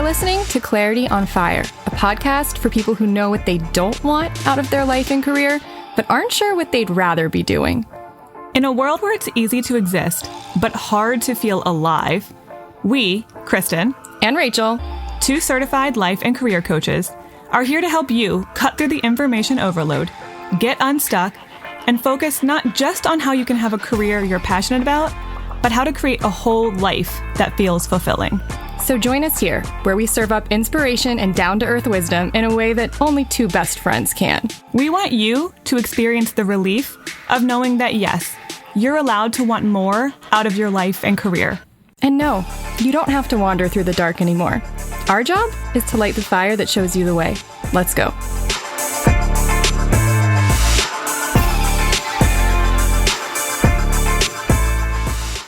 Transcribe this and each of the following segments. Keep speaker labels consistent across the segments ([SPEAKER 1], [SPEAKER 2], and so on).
[SPEAKER 1] listening to Clarity on Fire, a podcast for people who know what they don't want out of their life and career, but aren't sure what they'd rather be doing.
[SPEAKER 2] In a world where it's easy to exist, but hard to feel alive, we, Kristen
[SPEAKER 1] and Rachel,
[SPEAKER 2] two certified life and career coaches, are here to help you cut through the information overload, get unstuck, and focus not just on how you can have a career you're passionate about, but how to create a whole life that feels fulfilling.
[SPEAKER 1] So join us here, where we serve up inspiration and down-to-earth wisdom in a way that only two best friends can.
[SPEAKER 2] We want you to experience the relief of knowing that, yes, you're allowed to want more out of your life and career.
[SPEAKER 1] And no, you don't have to wander through the dark anymore. Our job is to light the fire that shows you the way. Let's go.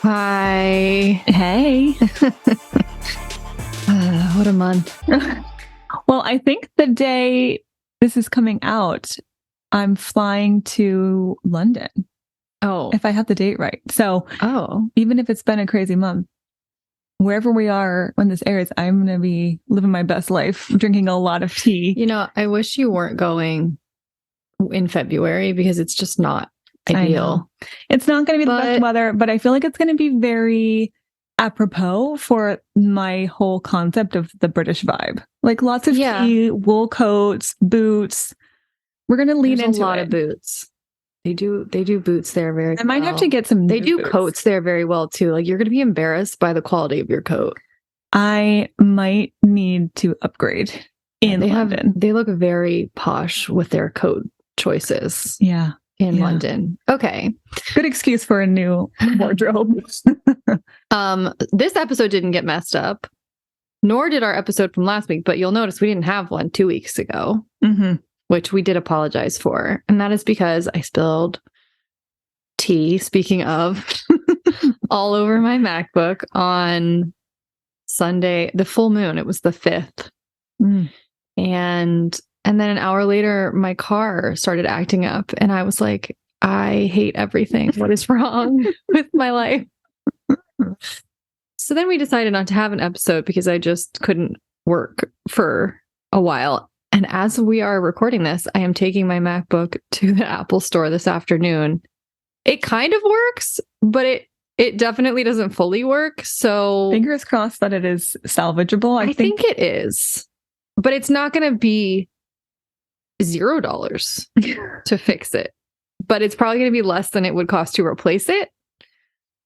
[SPEAKER 1] Hi.
[SPEAKER 2] Hey.
[SPEAKER 1] What a month.
[SPEAKER 2] Well, I think the day this is coming out, I'm flying to London.
[SPEAKER 1] Oh.
[SPEAKER 2] If I have the date right. So even if it's been a crazy month, wherever we are when this airs, I'm going to be living my best life, drinking a lot of tea.
[SPEAKER 1] You know, I wish you weren't going in February because it's just not ideal.
[SPEAKER 2] It's not going to be the best weather, but I feel like it's going to be very apropos for my whole concept of the British vibe. Like lots of tea, wool coats, boots. We're going to lean into
[SPEAKER 1] a lot of boots. They do boots there very well.
[SPEAKER 2] I might have to get some.
[SPEAKER 1] They do
[SPEAKER 2] boots.
[SPEAKER 1] Coats there very well too. Like you're going to be embarrassed by the quality of your coat.
[SPEAKER 2] I might need to upgrade in London.
[SPEAKER 1] They look very posh with their coat choices.
[SPEAKER 2] Yeah.
[SPEAKER 1] In London. Okay.
[SPEAKER 2] Good excuse for a new wardrobe.
[SPEAKER 1] This episode didn't get messed up, nor did our episode from last week, but you'll notice we didn't have one 2 weeks ago, which we did apologize for. And that is because I spilled tea, speaking of, all over my MacBook on Sunday, the full moon. It was the 5th. And then an hour later, my car started acting up. And I was like, I hate everything. What is wrong with my life? So then we decided not to have an episode because I just couldn't work for a while. And as we are recording this, I am taking my MacBook to the Apple store this afternoon. It kind of works, but it definitely doesn't fully work. So
[SPEAKER 2] fingers crossed that it is salvageable.
[SPEAKER 1] I think it is, but it's not going to be $0 to fix it, but it's probably going to be less than it would cost to replace it.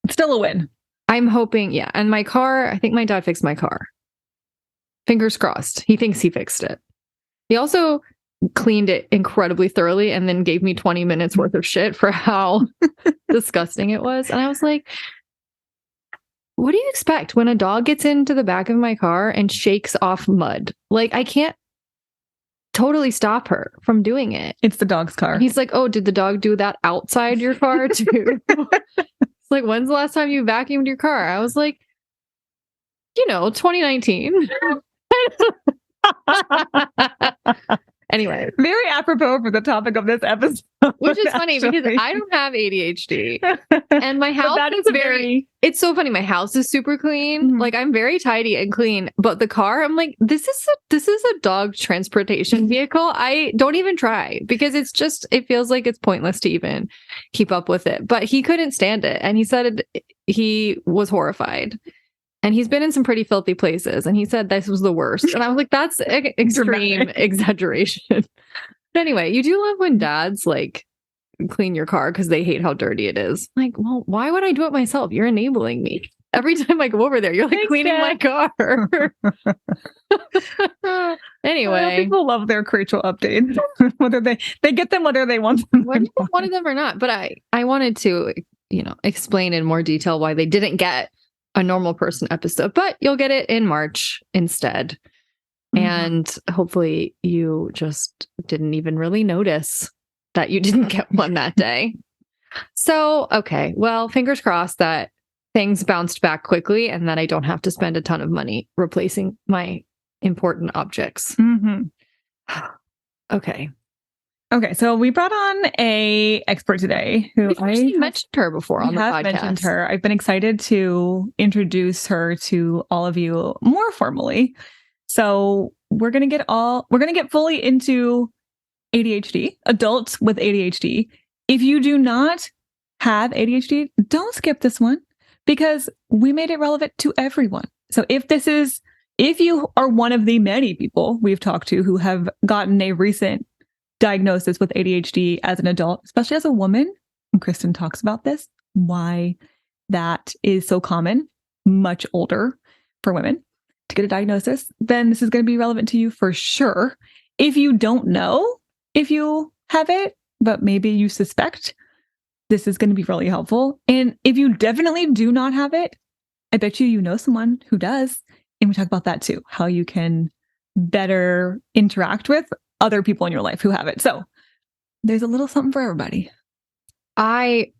[SPEAKER 2] Still a win.
[SPEAKER 1] I'm hoping. Yeah. And my car, I think my dad fixed my car. Fingers crossed. He thinks he fixed it. He also cleaned it incredibly thoroughly and then gave me 20 minutes worth of shit for how disgusting it was. And I was like, what do you expect when a dog gets into the back of my car and shakes off mud? Like, I can't totally stop her from doing it.
[SPEAKER 2] It's the dog's car.
[SPEAKER 1] He's like, oh, did the dog do that outside your car too? It's like, when's the last time you vacuumed your car? I was like, 2019. Anyway,
[SPEAKER 2] very apropos for the topic of this episode,
[SPEAKER 1] which is funny because I don't have ADHD and my house is it's so funny. My house is super clean. Like I'm very tidy and clean, but the car, I'm like, this is a dog transportation vehicle. I don't even try because it feels like it's pointless to even keep up with it. But he couldn't stand it. And he said he was horrified. And he's been in some pretty filthy places. And he said this was the worst. And I was like, that's extreme exaggeration. But anyway, you do love when dads like clean your car because they hate how dirty it is. Like, well, why would I do it myself? You're enabling me. Every time I go over there, you're like cleaning my car. Anyway.
[SPEAKER 2] People love their Rachel updates. Whether they get them, whether they want them.
[SPEAKER 1] Whether they wanted them or not. But I wanted to, explain in more detail why they didn't get a normal person episode, but you'll get it in March instead. And hopefully you just didn't even really notice that you didn't get one that day. So, okay. Well, fingers crossed that things bounced back quickly and that I don't have to spend a ton of money replacing my important objects. Okay.
[SPEAKER 2] Okay, so we brought on a expert today who
[SPEAKER 1] I mentioned her before on the podcast.
[SPEAKER 2] Mentioned her. I've been excited to introduce her to all of you more formally. So we're going to get fully into ADHD, adults with ADHD. If you do not have ADHD, don't skip this one because we made it relevant to everyone. So if you are one of the many people we've talked to who have gotten a recent diagnosis with ADHD as an adult, especially as a woman, and Kristen talks about this, why that is so common, much older for women to get a diagnosis, then this is going to be relevant to you for sure. If you don't know if you have it, but maybe you suspect, this is going to be really helpful. And if you definitely do not have it, I bet you know someone who does. And we talk about that too, how you can better interact with other people in your life who have it. So there's a little something for everybody.
[SPEAKER 1] I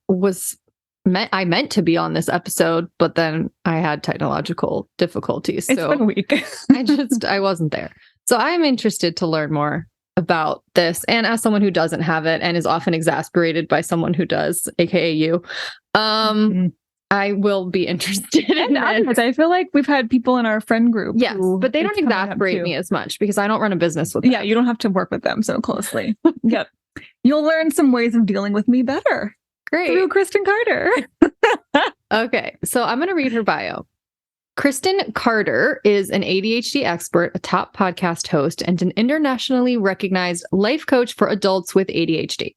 [SPEAKER 1] meant to be on this episode, but then I had technological difficulties.
[SPEAKER 2] It's been a week.
[SPEAKER 1] I wasn't there. So I'm interested to learn more about this. And as someone who doesn't have it and is often exasperated by someone who does, aka you, I will be interested in it.
[SPEAKER 2] I feel like we've had people in our friend group.
[SPEAKER 1] Yes, but they don't exasperate me as much because I don't run a business with them.
[SPEAKER 2] Yeah, you don't have to work with them so closely. Yep. You'll learn some ways of dealing with me better.
[SPEAKER 1] Great.
[SPEAKER 2] Through Kristen Carder.
[SPEAKER 1] Okay, so I'm going to read her bio. Kristen Carder is an ADHD expert, a top podcast host, and an internationally recognized life coach for adults with ADHD.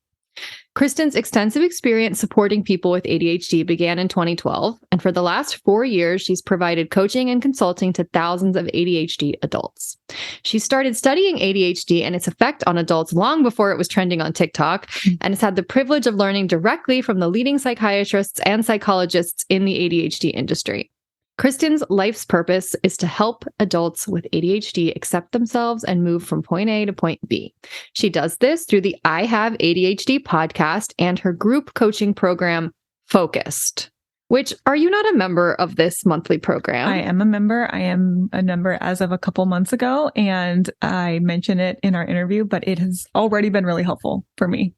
[SPEAKER 1] Kristen's extensive experience supporting people with ADHD began in 2012, and for the last 4 years, she's provided coaching and consulting to thousands of ADHD adults. She started studying ADHD and its effect on adults long before it was trending on TikTok, and has had the privilege of learning directly from the leading psychiatrists and psychologists in the ADHD industry. Kristen's life's purpose is to help adults with ADHD accept themselves and move from point A to point B. She does this through the I Have ADHD podcast and her group coaching program, Focused. Which, are you not a member of this monthly program?
[SPEAKER 2] I am a member. I am a member as of a couple months ago, and I mentioned it in our interview, but it has already been really helpful for me.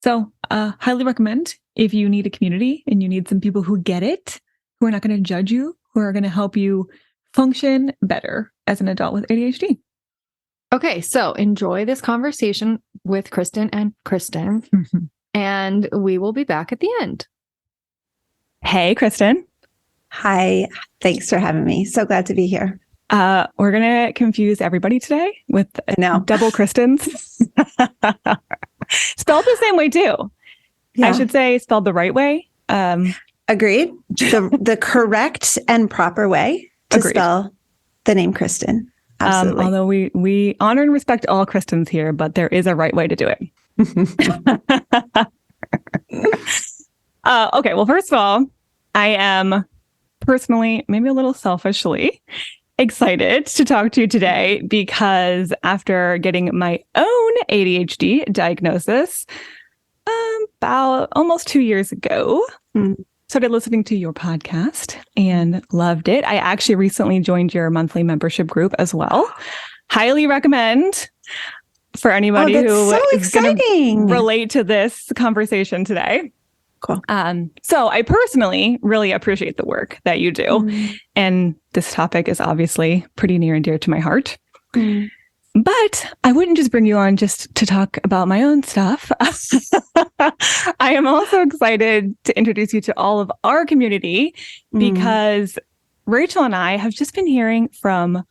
[SPEAKER 2] So, highly recommend if you need a community and you need some people who get it, who are not going to judge you, who are going to help you function better as an adult with ADHD.
[SPEAKER 1] Okay, so enjoy this conversation with Kristen and Kristen, and we will be back at the end.
[SPEAKER 2] Hey, Kristen.
[SPEAKER 3] Hi, thanks for having me. So glad to be here.
[SPEAKER 2] We're going to confuse everybody today with double Kristens. Spelled the same way too. Yeah. I should say spelled the right way.
[SPEAKER 3] Agreed. The correct and proper way to spell the name Kristen. Absolutely.
[SPEAKER 2] Although we honor and respect all Kristens here, but there is a right way to do it. Okay. Well, first of all, I am personally, maybe a little selfishly, excited to talk to you today because after getting my own ADHD diagnosis about almost 2 years ago, started listening to your podcast and loved it. I actually recently joined your monthly membership group as well. Highly recommend for anybody who is going to relate to this conversation today.
[SPEAKER 3] Cool.
[SPEAKER 2] So I personally really appreciate the work that you do. And this topic is obviously pretty near and dear to my heart. But I wouldn't just bring you on just to talk about my own stuff. I am also excited to introduce you to all of our community because Rachel and I have just been hearing from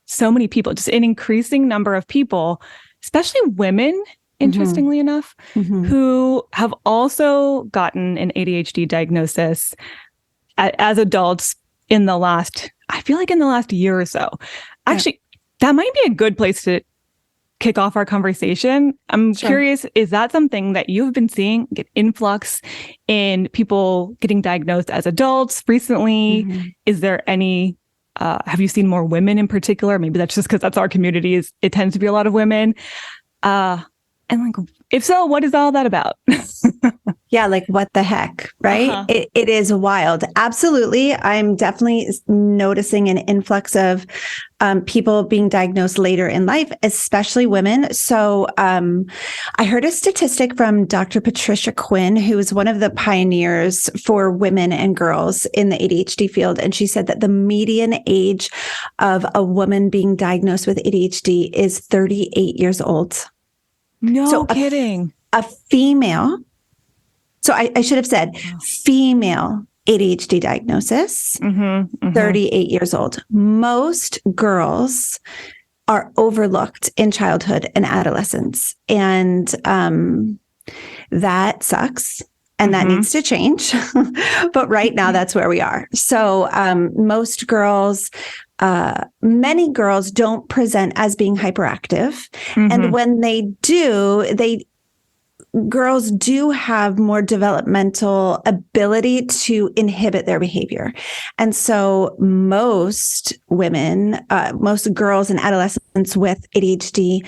[SPEAKER 2] so many people, just an increasing number of people, especially women, interestingly enough, who have also gotten an ADHD diagnosis as adults in the last year or so. Actually, that might be a good place to kick off our conversation. I'm curious, is that something that you've been seeing, get influx in people getting diagnosed as adults recently? Is there any, have you seen more women in particular? Maybe that's just because that's our community. It tends to be a lot of women. And like, if so, what is all that about?
[SPEAKER 3] Yeah, like what the heck, right?
[SPEAKER 2] Uh-huh.
[SPEAKER 3] It is wild. Absolutely. I'm definitely noticing an influx of people being diagnosed later in life, especially women. So I heard a statistic from Dr. Patricia Quinn, who is one of the pioneers for women and girls in the ADHD field. And she said that the median age of a woman being diagnosed with ADHD is 38 years old.
[SPEAKER 2] No kidding.
[SPEAKER 3] A female. So I should have said female ADHD diagnosis, 38 years old. Most girls are overlooked in childhood and adolescence. And that sucks. And that needs to change. But right now, that's where we are. So most girls, many girls don't present as being hyperactive. And when they do, girls do have more developmental ability to inhibit their behavior. And so most women, most girls and adolescents with ADHD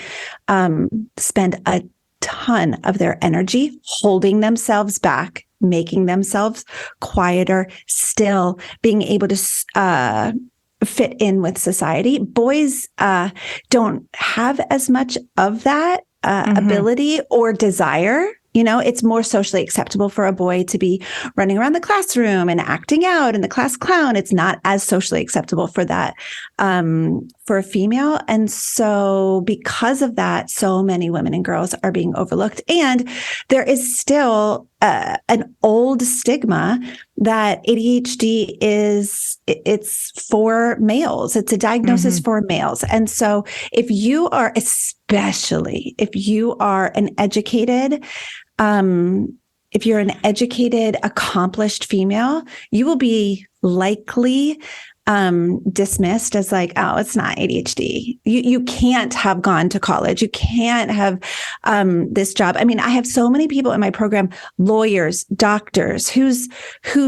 [SPEAKER 3] spend a ton of their energy holding themselves back, making themselves quieter, still being able to fit in with society. Boys don't have as much of that ability or desire. You know, it's more socially acceptable for a boy to be running around the classroom and acting out and the class clown. It's not as socially acceptable for that, for a female. And so because of that, so many women and girls are being overlooked. And there is still an old stigma that ADHD it's for males. It's a diagnosis for males. And so especially if you are an educated, if you're an educated, accomplished female, you will be likely dismissed as like, oh, it's not ADHD. You can't have gone to college. You can't have this job. I mean, I have so many people in my program, lawyers, doctors, whose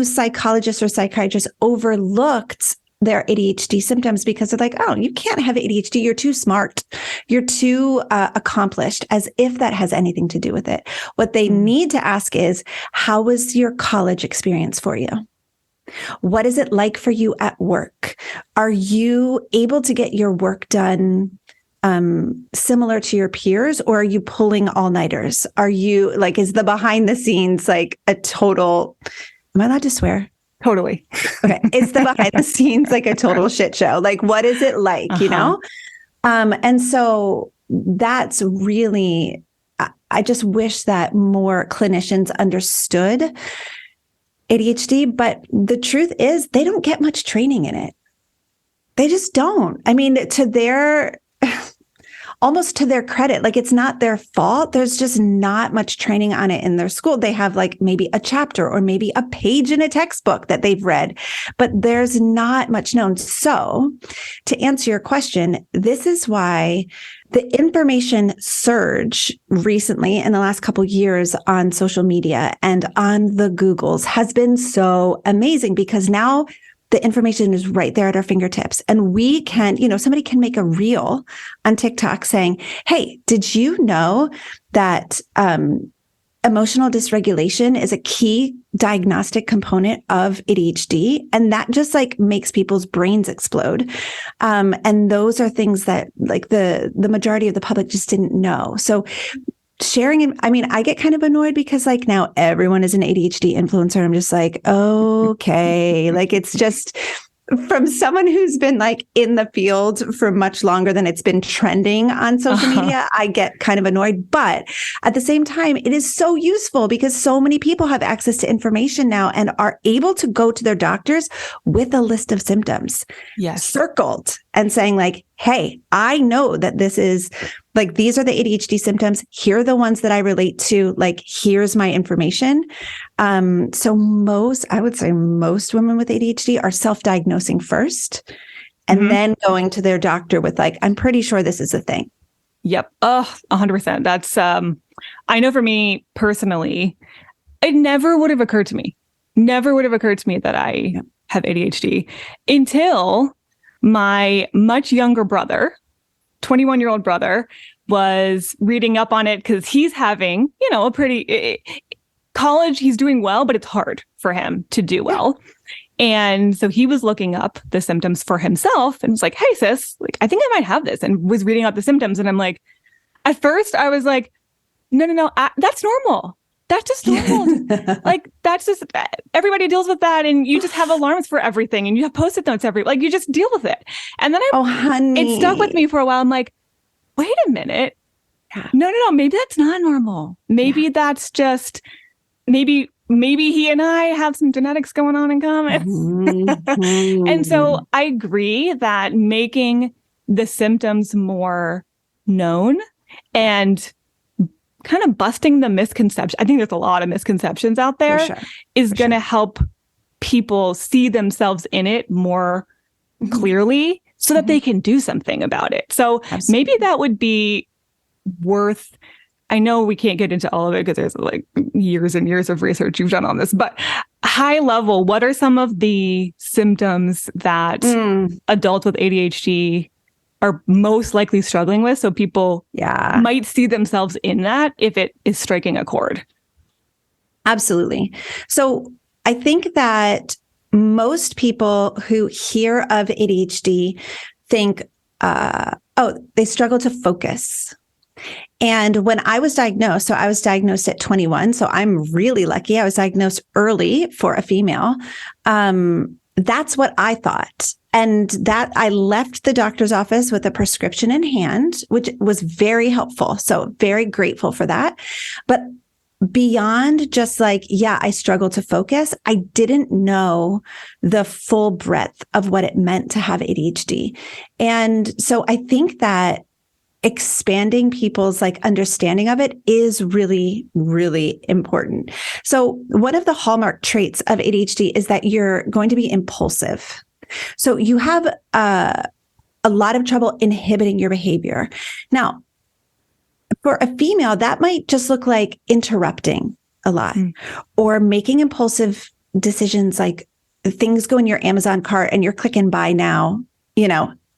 [SPEAKER 3] psychologists or psychiatrists overlooked their ADHD symptoms because they're like, oh, you can't have ADHD. You're too smart. You're too accomplished, as if that has anything to do with it. What they need to ask is, how was your college experience for you? What is it like for you at work? Are you able to get your work done similar to your peers, or are you pulling all-nighters? Are you like, is the behind the scenes like a total, am I allowed to swear?
[SPEAKER 2] Totally.
[SPEAKER 3] Okay. Is the behind the scenes like a total shit show? Like, what is it like, you know? And so that's really, I just wish that more clinicians understood ADHD, but the truth is they don't get much training in it. They just don't. I mean, almost to their credit, like it's not their fault. There's just not much training on it in their school. They have like maybe a chapter or maybe a page in a textbook that they've read, but there's not much known. So to answer your question, this is why the information surge recently in the last couple of years on social media and on the Googles has been so amazing, because now the information is right there at our fingertips. And we can, somebody can make a reel on TikTok saying, hey, did you know that emotional dysregulation is a key diagnostic component of ADHD? And that just like makes people's brains explode. And those are things that like the majority of the public just didn't know. So sharing, I get kind of annoyed because like now everyone is an ADHD influencer. I'm just like, okay, like it's just from someone who's been like in the field for much longer than it's been trending on social media, I get kind of annoyed. But at the same time, it is so useful because so many people have access to information now and are able to go to their doctors with a list of symptoms circled and saying like, hey, I know that this is like, these are the ADHD symptoms. Here are the ones that I relate to. Like, here's my information. So I would say most women with ADHD are self-diagnosing first and then going to their doctor with like, I'm pretty sure this is a thing.
[SPEAKER 2] Yep. 100%. That's, I know for me personally, it never would have occurred to me that I have ADHD until my much younger brother 21-year-old brother was reading up on it because he's having, a pretty college. He's doing well, but it's hard for him to do well. And so he was looking up the symptoms for himself and was like, hey, sis, like, I think I might have this, and was reading up the symptoms. And I'm like, at first I was like, no, that's normal. That's just normal. Like, that's just, everybody deals with that. And you just have alarms for everything. And you have Post-it notes like, you just deal with it. And then
[SPEAKER 3] honey,
[SPEAKER 2] it stuck with me for a while. I'm like, wait a minute. No. Maybe that's not normal. Maybe that's just, maybe he and I have some genetics going on in common.
[SPEAKER 3] Mm-hmm.
[SPEAKER 2] And so I agree that making the symptoms more known and kind of busting the misconception. I think there's a lot of misconceptions out there, is going to help people see themselves in it more clearly so that they can do something about it. So maybe that would be worth, I know we can't get into all of it because there's like years and years of research you've done on this, but high level, what are some of the symptoms that adults with ADHD are most likely struggling with, so people might see themselves in that if it is striking a chord?
[SPEAKER 3] Absolutely. So I think that most people who hear of ADHD think, they struggle to focus. And when I was diagnosed, so I was diagnosed at 21, so I'm really lucky. I was diagnosed early for a female. That's what I thought. And that I left the doctor's office with a prescription in hand, which was very helpful. So very grateful for that. But beyond just like, I struggle to focus, I didn't know the full breadth of what it meant to have ADHD. And so I think that expanding people's like understanding of it is really, really important. So one of the hallmark traits of ADHD is that you're going to be impulsive. So you have a lot of trouble inhibiting your behavior. Now, for a female, that might just look like interrupting a lot or making impulsive decisions, like things go in your Amazon cart and you're clicking buy now,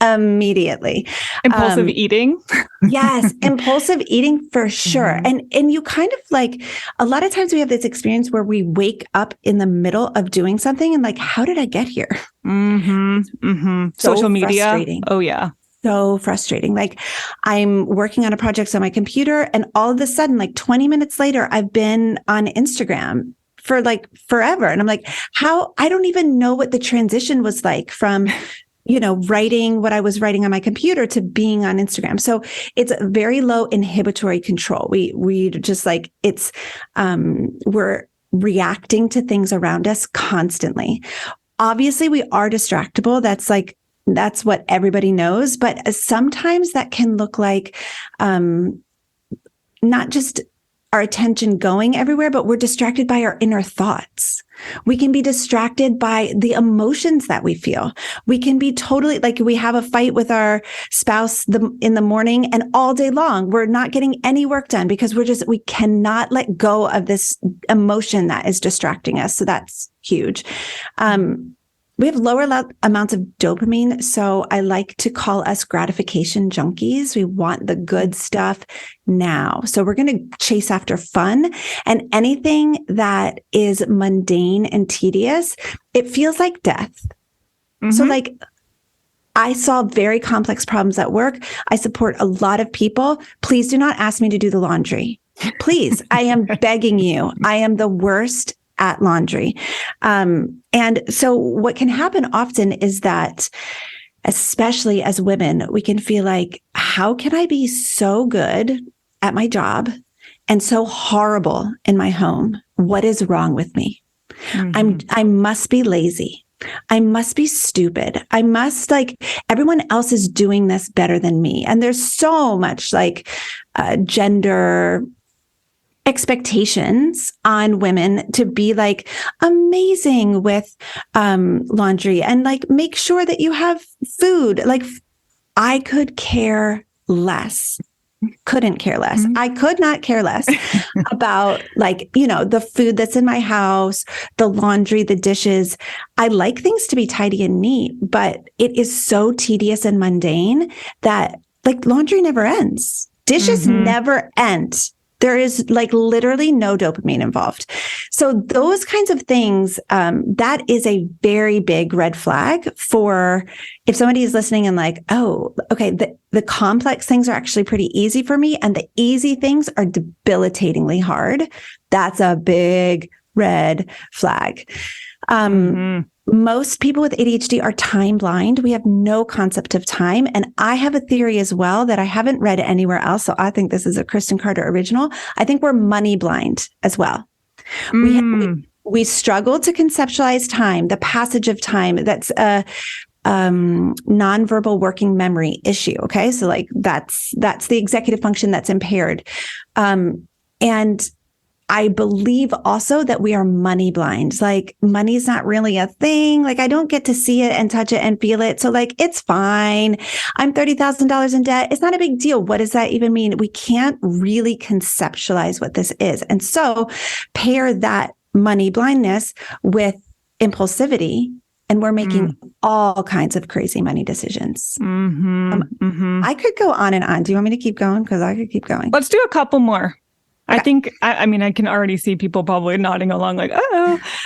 [SPEAKER 3] immediately.
[SPEAKER 2] Impulsive eating.
[SPEAKER 3] Yes, impulsive eating for sure. And you kind of like, a lot of times we have this experience where we wake up in the middle of doing something and like, how did I get here?
[SPEAKER 2] Social media.
[SPEAKER 3] Frustrating.
[SPEAKER 2] Oh yeah.
[SPEAKER 3] So frustrating. Like I'm working on a project on my computer and all of a sudden, like 20 minutes later, I've been on Instagram for like forever. And I'm like, I don't even know what the transition was like from writing what I was writing on my computer to being on Instagram. So it's a very low inhibitory control. We just like, we're reacting to things around us constantly. Obviously we are distractible. That's what everybody knows, but sometimes that can look like, not just our attention going everywhere, but we're distracted by our inner thoughts. We can be distracted by the emotions that we feel. We can be totally like we have a fight with our spouse in the morning and all day long, we're not getting any work done because we cannot let go of this emotion that is distracting us. So that's huge. We have lower amounts of dopamine. So I like to call us gratification junkies. We want the good stuff now. So we're going to chase after fun, and anything that is mundane and tedious, it feels like death. So like I solve very complex problems at work. I support a lot of people. Please do not ask me to do the laundry. Please. I am begging you. I am the worst at laundry. And so what can happen often is that, especially as women, we can feel like, how can I be so good at my job and so horrible in my home? What is wrong with me? I must be lazy. I must be stupid. I must everyone else is doing this better than me. And there's so much gender expectations on women to be amazing with laundry and make sure that you have food. I could care less. Couldn't care less. I could not care less about the food that's in my house, the laundry, the dishes. I like things to be tidy and neat, but it is so tedious and mundane that like laundry never ends. Dishes never end. There is like literally no dopamine involved. So those kinds of things, that is a very big red flag for if somebody is listening and like, oh, okay, the complex things are actually pretty easy for me and the easy things are debilitatingly hard. That's a big red flag. Most people with ADHD are time blind. We have no concept of time. And I have a theory as well that I haven't read anywhere else. So I think this is a Kristen Carder original. I think we're money blind as well. We struggle to conceptualize time, the passage of time. That's a nonverbal working memory issue. Okay. So like that's the executive function that's impaired. And I believe also that we are money blind. Like money's not really a thing. Like I don't get to see it and touch it and feel it. So like, it's fine. I'm $30,000 in debt. It's not a big deal. What does that even mean? We can't really conceptualize what this is. And so pair that money blindness with impulsivity and we're making all kinds of crazy money decisions. I could go on and on. Do you want me to keep going? Because I could keep going.
[SPEAKER 2] Let's do a couple more. I think, I mean, I can already see people probably nodding along like,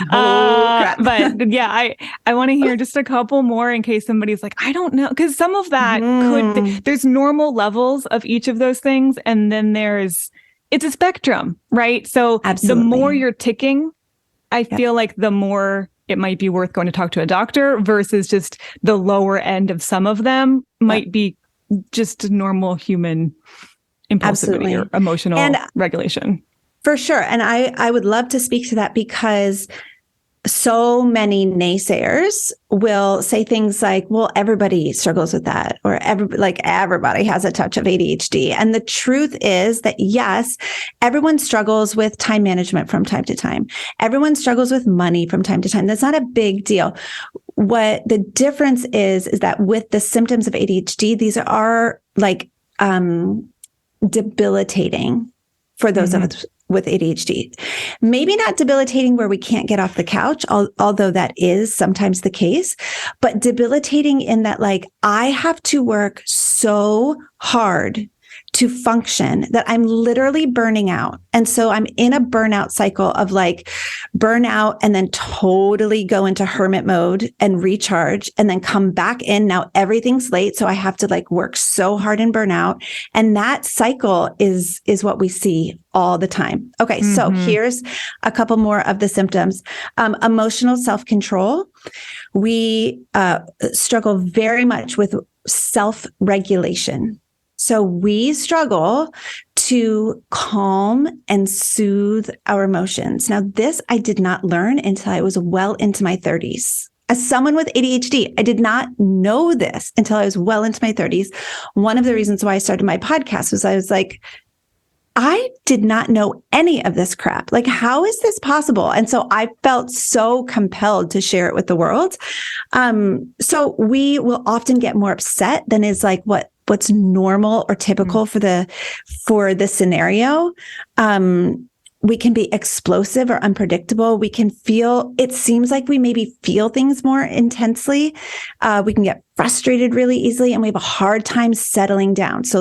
[SPEAKER 2] but yeah, I want to hear just a couple more in case somebody's like, I don't know. Because some of that there's normal levels of each of those things. And then it's a spectrum, right? So the more you're ticking, I feel like the more it might be worth going to talk to a doctor versus just the lower end of some of them might be just normal human impulsivity or emotional regulation.
[SPEAKER 3] For sure. And I would love to speak to that because so many naysayers will say things like, well, everybody struggles with that, or everybody has a touch of ADHD. And the truth is that yes, everyone struggles with time management from time to time. Everyone struggles with money from time to time. That's not a big deal. What the difference is that with the symptoms of ADHD, these are like, debilitating for those of us with ADHD. Maybe not debilitating where we can't get off the couch, although that is sometimes the case, but debilitating in that like I have to work so hard to function that I'm literally burning out. And so I'm in a burnout cycle of like burnout and then totally go into hermit mode and recharge and then come back in. Now everything's late. So I have to like work so hard and burn out. And that cycle is what we see all the time. Okay. So here's a couple more of the symptoms. Emotional self-control. We struggle very much with self-regulation. So we struggle to calm and soothe our emotions. Now, this I did not learn until I was well into my 30s. As someone with ADHD, I did not know this until I was well into my 30s. One of the reasons why I started my podcast was I was like, I did not know any of this crap. Like, how is this possible? And so I felt so compelled to share it with the world. So we will often get more upset than is like what's normal or typical for the scenario. We can be explosive or unpredictable. We can it seems like we maybe feel things more intensely. We can get frustrated really easily and we have a hard time settling down. So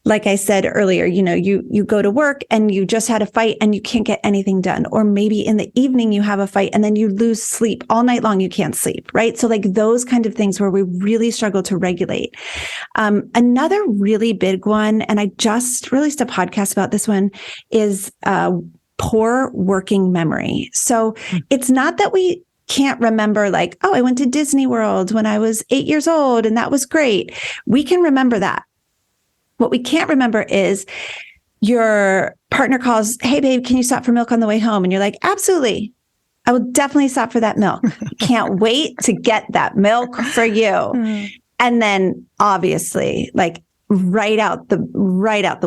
[SPEAKER 3] like I said earlier, you go to work and you just had a fight and you can't get anything done. Or maybe in the evening you have a fight and then you lose sleep all night long. You can't sleep, right? So like those kind of things where we really struggle to regulate. Another really big one, and I just released a podcast about this one, is poor working memory. So it's not that we can't remember like, oh, I went to Disney World when I was 8 years old and that was great. We can remember that. What we can't remember is your partner calls, hey, babe, can you stop for milk on the way home? And you're like, absolutely. I will definitely stop for that milk. Can't wait to get that milk for you. And then obviously like right out the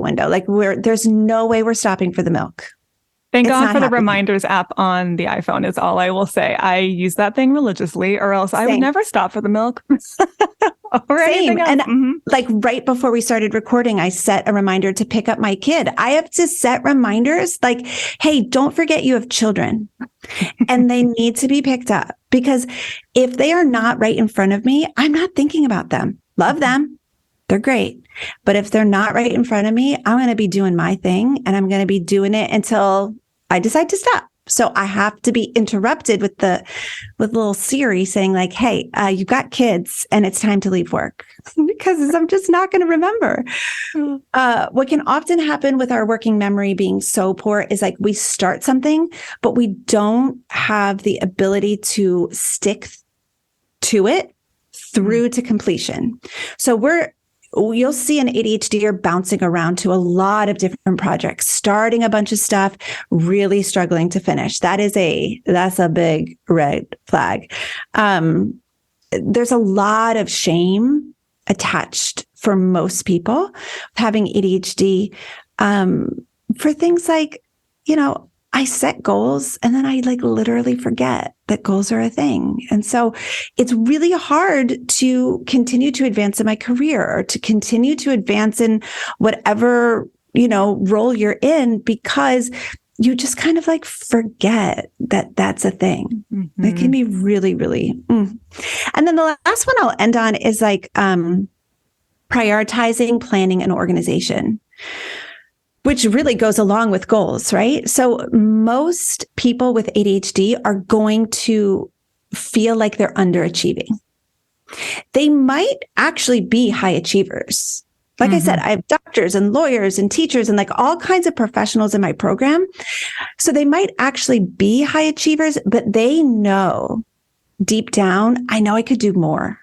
[SPEAKER 3] window, like there's no way we're stopping for the milk.
[SPEAKER 2] Thank God for the reminders app on the iPhone is all I will say. I use that thing religiously or else I would never stop for the milk. Or anything else. And
[SPEAKER 3] like right before we started recording, I set a reminder to pick up my kid. I have to set reminders like, hey, don't forget you have children and they need to be picked up because if they are not right in front of me, I'm not thinking about them. Love them, they're great. But if they're not right in front of me, I'm going to be doing my thing, and I'm going to be doing it until I decide to stop. So I have to be interrupted with little Siri saying like, hey, you've got kids and it's time to leave work, because I'm just not going to remember. What can often happen with our working memory being so poor is like we start something, but we don't have the ability to stick to it through to completion. So you'll see an ADHDer bouncing around to a lot of different projects, starting a bunch of stuff, really struggling to finish. That's a big red flag. There's a lot of shame attached for most people having ADHD, for things like, I set goals and then I like literally forget that goals are a thing. And so it's really hard to continue to advance in my career or to continue to advance in whatever, role you're in, because you just kind of like forget that that's a thing. Mm-hmm. It can be really, really. And then the last one I'll end on is like prioritizing, planning, and organization, which really goes along with goals, right? So most people with ADHD are going to feel like they're underachieving. They might actually be high achievers. Like I said, I have doctors and lawyers and teachers and like all kinds of professionals in my program. So they might actually be high achievers, but they know deep down, I know I could do more.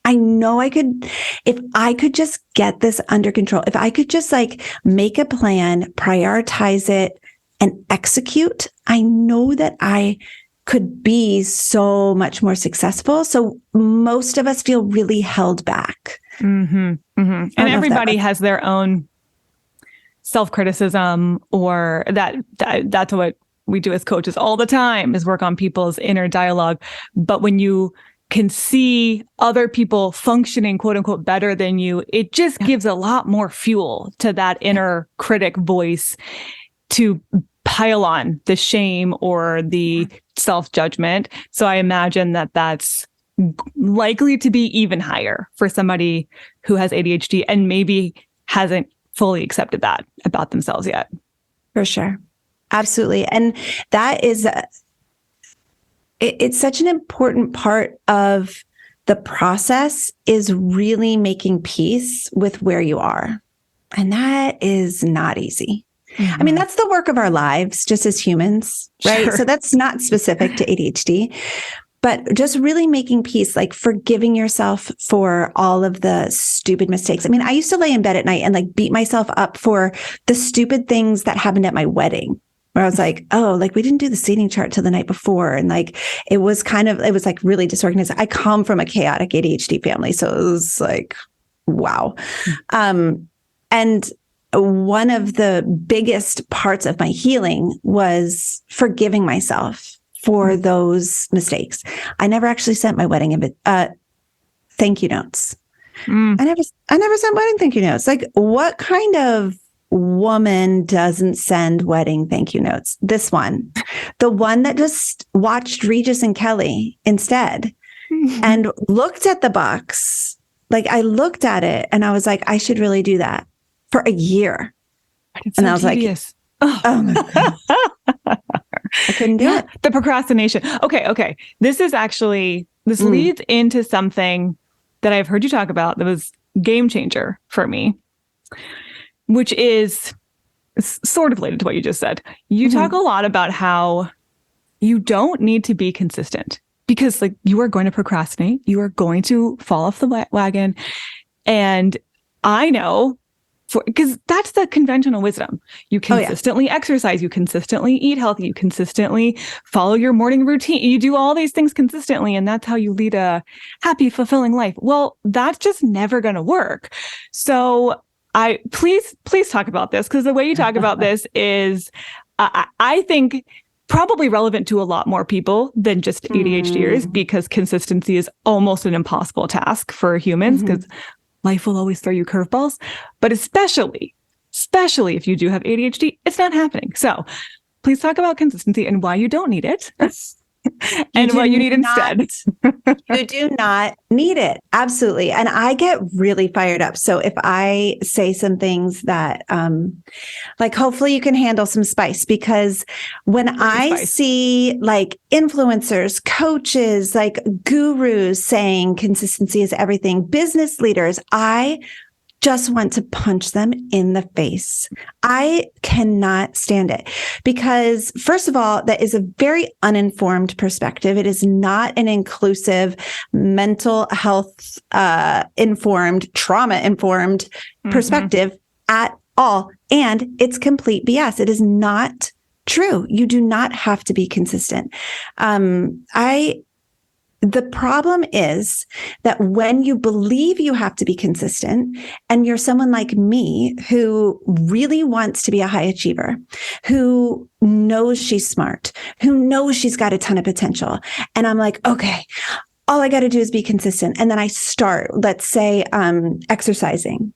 [SPEAKER 3] I know I could, if I could just get this under control, if I could just like make a plan, prioritize it, and execute, I know that I could be so much more successful. So most of us feel really held back.
[SPEAKER 2] Mm-hmm, mm-hmm. And everybody has their own self-criticism, or that's what we do as coaches all the time, is work on people's inner dialogue. But when you can see other people functioning, quote unquote, better than you, it just gives a lot more fuel to that inner critic voice to pile on the shame or the self-judgment. So I imagine that that's likely to be even higher for somebody who has ADHD and maybe hasn't fully accepted that about themselves yet.
[SPEAKER 3] For sure. Absolutely. And that is it's such an important part of the process, is really making peace with where you are. And that is not easy. Mm-hmm. I mean, that's the work of our lives just as humans, right? Sure. So that's not specific to ADHD, but just really making peace, like forgiving yourself for all of the stupid mistakes. I mean, I used to lay in bed at night and like beat myself up for the stupid things that happened at my wedding, where I was like, oh, like we didn't do the seating chart till the night before. And like, it was like really disorganized. I come from a chaotic ADHD family. So it was like, wow. And one of the biggest parts of my healing was forgiving myself for those mistakes. I never actually sent my wedding thank you notes. I never sent wedding thank you notes. Like, what kind of woman doesn't send wedding thank you notes? This one, the one that just watched Regis and Kelly instead and looked at the box. Like, I looked at it and I was like, I should really do that for a year. And I was tedious. Like, oh my God. I couldn't do it.
[SPEAKER 2] The procrastination. Okay. This leads into something that I've heard you talk about that was game changer for me, which is sort of related to what you just said. You talk a lot about how you don't need to be consistent, because like you are going to procrastinate. You are going to fall off the wagon. And I know, because that's the conventional wisdom. You consistently exercise, you consistently eat healthy, you consistently follow your morning routine. You do all these things consistently, and that's how you lead a happy, fulfilling life. Well, that's just never going to work. So please talk about this, because the way you talk about this is, I think, probably relevant to a lot more people than just ADHDers, because consistency is almost an impossible task for humans, because life will always throw you curveballs. But especially if you do have ADHD, it's not happening. So please talk about consistency and why you don't need it. and what you need instead.
[SPEAKER 3] You do not need it. Absolutely. And I get really fired up. So if I say some things that, like, hopefully you can handle some spice, because when I see like influencers, coaches, like gurus saying consistency is everything, business leaders, I just want to punch them in the face. I cannot stand it because, first of all, that is a very uninformed perspective. It is not an inclusive, mental health informed, trauma informed perspective at all. And it's complete BS. It is not true. You do not have to be consistent. The problem is that when you believe you have to be consistent and you're someone like me who really wants to be a high achiever, who knows she's smart, who knows she's got a ton of potential. And I'm like, okay, all I got to do is be consistent. And then I start, let's say, exercising.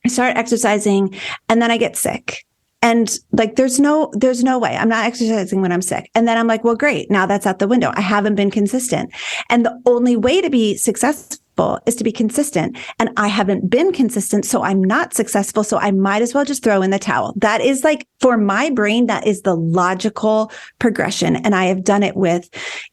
[SPEAKER 3] I start exercising and then I get sick. And like, there's no way I'm not exercising when I'm sick. And then I'm like, well, great. Now that's out the window. I haven't been consistent. And the only way to be successful is to be consistent. And I haven't been consistent. So I'm not successful. So I might as well just throw in the towel. That is like, for my brain, that is the logical progression. And I have done it with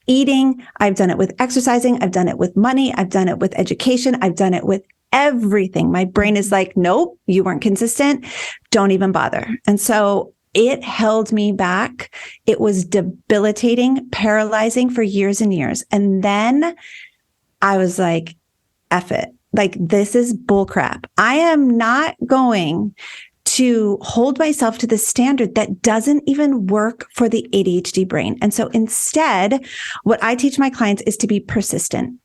[SPEAKER 3] eating. I've done it with exercising. I've done it with money. I've done it with education. I've done it with everything. My brain is like, nope, you weren't consistent. Don't even bother. And so it held me back. It was debilitating, paralyzing for years and years. And then I was like, F it. Like, this is bullcrap. I am not going to hold myself to the standard that doesn't even work for the ADHD brain. And so instead, what I teach my clients is to be persistent.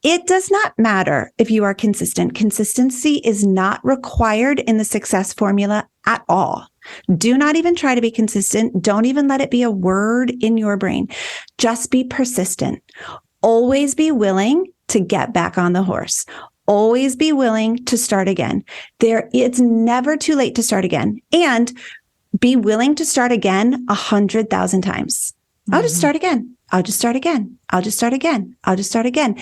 [SPEAKER 3] It does not matter if you are consistent. Consistency is not required in the success formula at all. Do not even try to be consistent. Don't even let it be a word in your brain. Just be persistent. Always be willing to get back on the horse. Always be willing to start again. It's never too late to start again. And be willing to start again 100,000 times. I'll just start again. I'll just start again. I'll just start again. I'll just start again.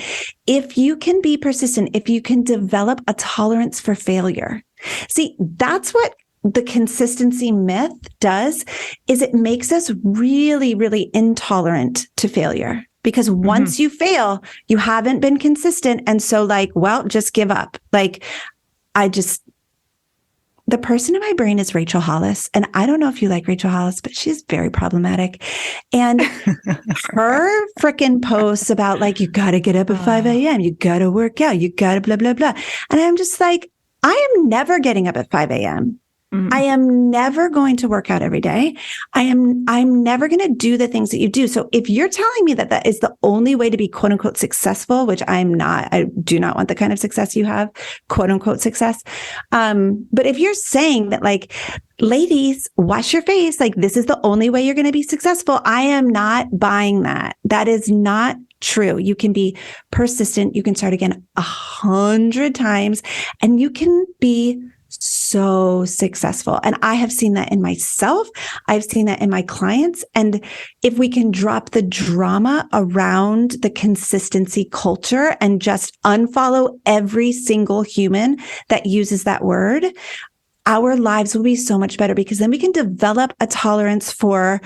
[SPEAKER 3] If you can be persistent, if you can develop a tolerance for failure. See, that's what the consistency myth does, is it makes us really, really intolerant to failure. Because once you fail, you haven't been consistent. And so like, well, just give up. Like, the person in my brain is Rachel Hollis. And I don't know if you like Rachel Hollis, but she's very problematic. And her freaking posts about like, you got to get up at 5 a.m. You got to work out. You got to blah, blah, blah. And I'm just like, I am never getting up at 5 a.m. I am never going to work out every day. I'm never going to do the things that you do. So if you're telling me that that is the only way to be quote unquote successful, which I'm not, I do not want the kind of success you have, quote unquote success. But if you're saying that like, ladies, wash your face, like this is the only way you're going to be successful, I am not buying that. That is not true. You can be persistent. You can start again 100 times and you can be so successful. And I have seen that in myself. I've seen that in my clients. And if we can drop the drama around the consistency culture and just unfollow every single human that uses that word, our lives will be so much better, because then we can develop a tolerance for,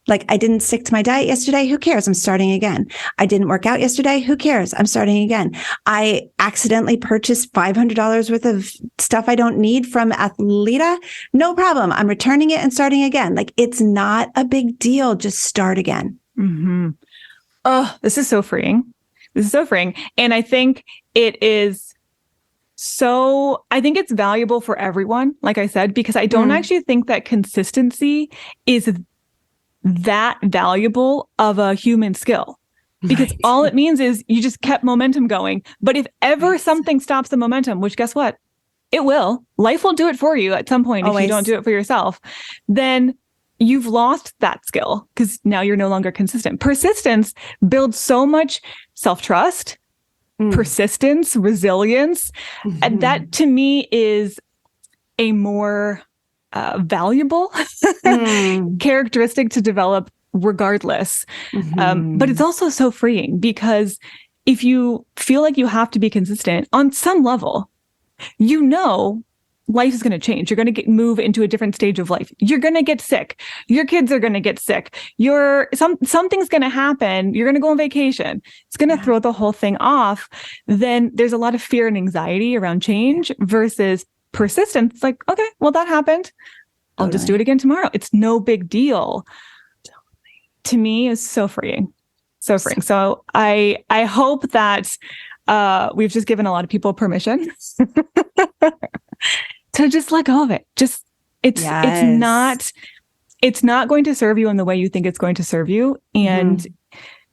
[SPEAKER 3] like, I didn't stick to my diet yesterday. Who cares? I'm starting again. I didn't work out yesterday. Who cares? I'm starting again. I accidentally purchased $500 worth of stuff I don't need from Athleta. No problem. I'm returning it and starting again. Like, it's not a big deal. Just start again.
[SPEAKER 2] Oh, this is so freeing. This is so freeing. And I think it is I think it's valuable for everyone, like I said, because I don't actually think that consistency is that valuable of a human skill, because all it means is you just kept momentum going. But if ever something stops the momentum, which guess what? It will. Life will do it for you at some point. Always. If you don't do it for yourself, then you've lost that skill, because now you're no longer consistent. Persistence builds so much self-trust, persistence, resilience. And that to me is a more valuable characteristic to develop regardless. But it's also so freeing because if you feel like you have to be consistent on some level, you know, life is going to change. You're going to move into a different stage of life. You're going to get sick. Your kids are going to get sick. Something's going to happen. You're going to go on vacation. It's going to throw the whole thing off. Then there's a lot of fear and anxiety around change versus persistence. It's like, okay, well, that happened. I'll just do it again tomorrow. It's no big deal. To me, is so freeing. So freeing. So I hope that we've just given a lot of people permission to just let go of it. It's not going to serve you in the way you think it's going to serve you. And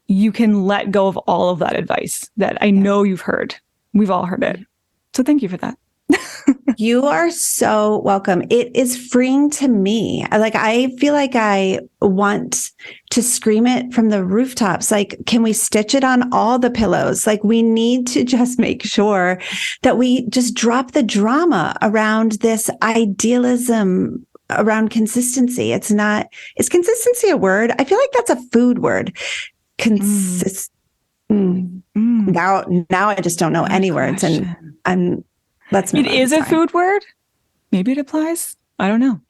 [SPEAKER 2] you can let go of all of that advice that I know you've heard. We've all heard it. So thank you for that.
[SPEAKER 3] You are so welcome. It is freeing to me. I feel like I want to scream it from the rooftops. Like, can we stitch it on all the pillows? Like, we need to just make sure that we just drop the drama around this idealism around consistency. Is consistency a word? I feel like that's a food word. Now I just don't know any words, and it is a food word. Maybe it applies. I don't know.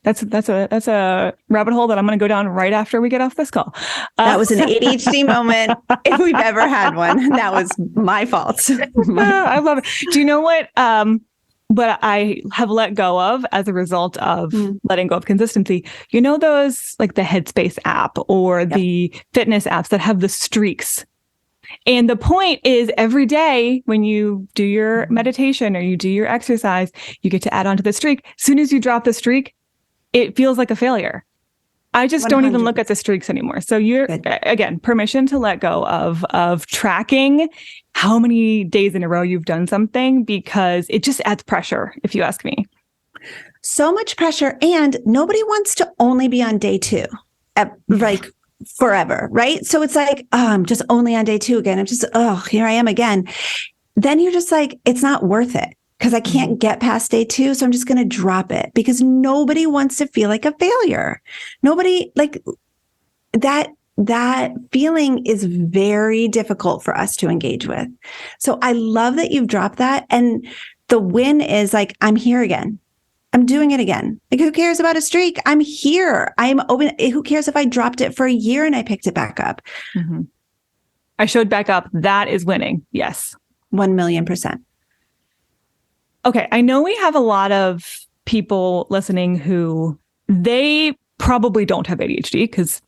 [SPEAKER 3] That's a rabbit hole that I'm going to go down right after we get off this call. That was an ADHD moment, if we've ever had one. That was my fault.
[SPEAKER 2] I love it. Do you know what I have let go of as a result of letting go of consistency? You know those, like the Headspace app or the fitness apps that have the streaks? And the point is, every day when you do your meditation or you do your exercise, you get to add on to the streak. As soon as you drop the streak, it feels like a failure. I just 100%. Don't even look at the streaks anymore. So again, permission to let go of tracking how many days in a row you've done something, because it just adds pressure, if you ask me.
[SPEAKER 3] So much pressure. And nobody wants to only be on day 2. Forever, right? So it's like, I'm just only on day 2 again. I'm just, here I am again. Then you're just like, it's not worth it because I can't get past day 2. So I'm just going to drop it because nobody wants to feel like a failure. Nobody like that feeling is very difficult for us to engage with. So I love that you've dropped that. And the win is like, I'm here again. I'm doing it again. Like, who cares about a streak? I'm here. I'm open. Who cares if I dropped it for a year and I picked it back up?
[SPEAKER 2] I showed back up. That is winning. Yes.
[SPEAKER 3] 1,000,000%.
[SPEAKER 2] Okay. I know we have a lot of people listening who they probably don't have ADHD because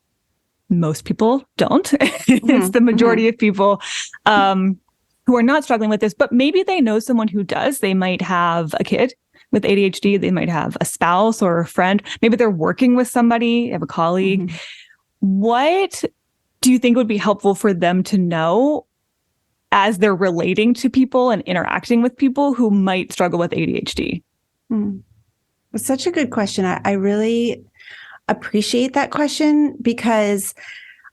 [SPEAKER 2] most people don't. It's the majority of people who are not struggling with this, but maybe they know someone who does. They might have a kid with ADHD, they might have a spouse or a friend. Maybe they're working with somebody, have a colleague. What do you think would be helpful for them to know as they're relating to people and interacting with people who might struggle with ADHD?
[SPEAKER 3] It's such a good question. I really appreciate that question because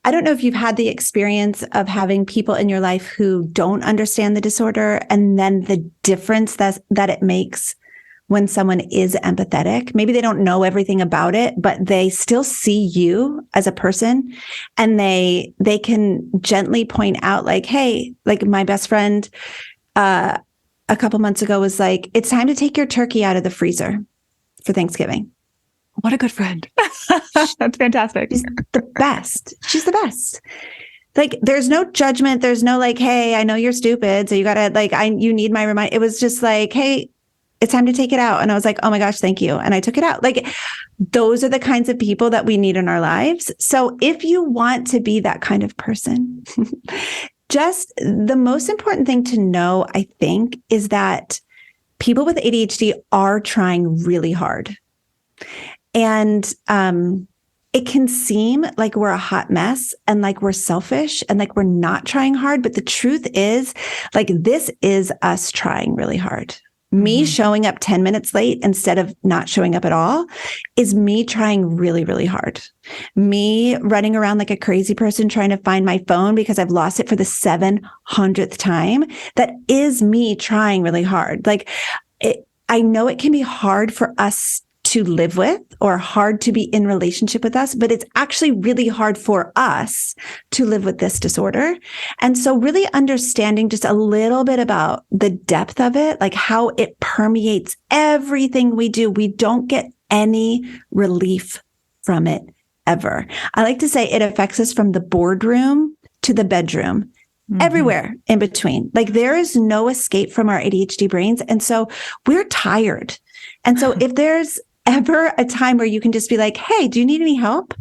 [SPEAKER 3] I don't know if you've had the experience of having people in your life who don't understand the disorder and then the difference that it makes when someone is empathetic. Maybe they don't know everything about it, but they still see you as a person and they can gently point out like, hey, like my best friend a couple months ago was like, it's time to take your turkey out of the freezer for Thanksgiving.
[SPEAKER 2] What a good friend. That's fantastic.
[SPEAKER 3] She's the best. She's the best. Like, there's no judgment. There's no like, hey, I know you're stupid, so you gotta like, you need my reminder. It was just like, hey, it's time to take it out. And I was like, oh my gosh, thank you. And I took it out. Like, those are the kinds of people that we need in our lives. So if you want to be that kind of person, just the most important thing to know, I think, is that people with ADHD are trying really hard. And it can seem like we're a hot mess and like we're selfish and like we're not trying hard. But the truth is, like, this is us trying really hard. Me showing up 10 minutes late instead of not showing up at all is me trying really, really hard. Me running around like a crazy person trying to find my phone because I've lost it for the 700th time. That is me trying really hard. Like, I know it can be hard for us to live with or hard to be in relationship with us, but it's actually really hard for us to live with this disorder. And so really understanding just a little bit about the depth of it, like how it permeates everything we do. We don't get any relief from it ever. I like to say it affects us from the boardroom to the bedroom. Everywhere in between. Like there is no escape from our ADHD brains. And so we're tired. And so if there's ever a time where you can just be like, hey, do you need any help?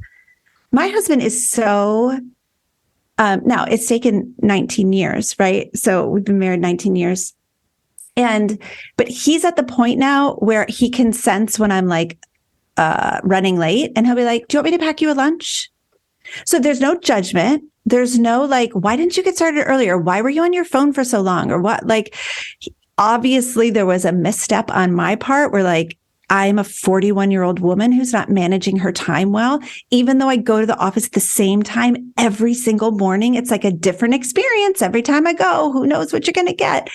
[SPEAKER 3] My husband is so, now it's taken 19 years, right? So we've been married 19 years. But he's at the point now where he can sense when I'm like running late, and he'll be like, do you want me to pack you a lunch? So there's no judgment. There's no like, why didn't you get started earlier? Why were you on your phone for so long? Or what? Like, obviously there was a misstep on my part where like, I'm a 41-year-old woman who's not managing her time well. Even though I go to the office at the same time every single morning, it's like a different experience every time I go. Who knows what you're going to get?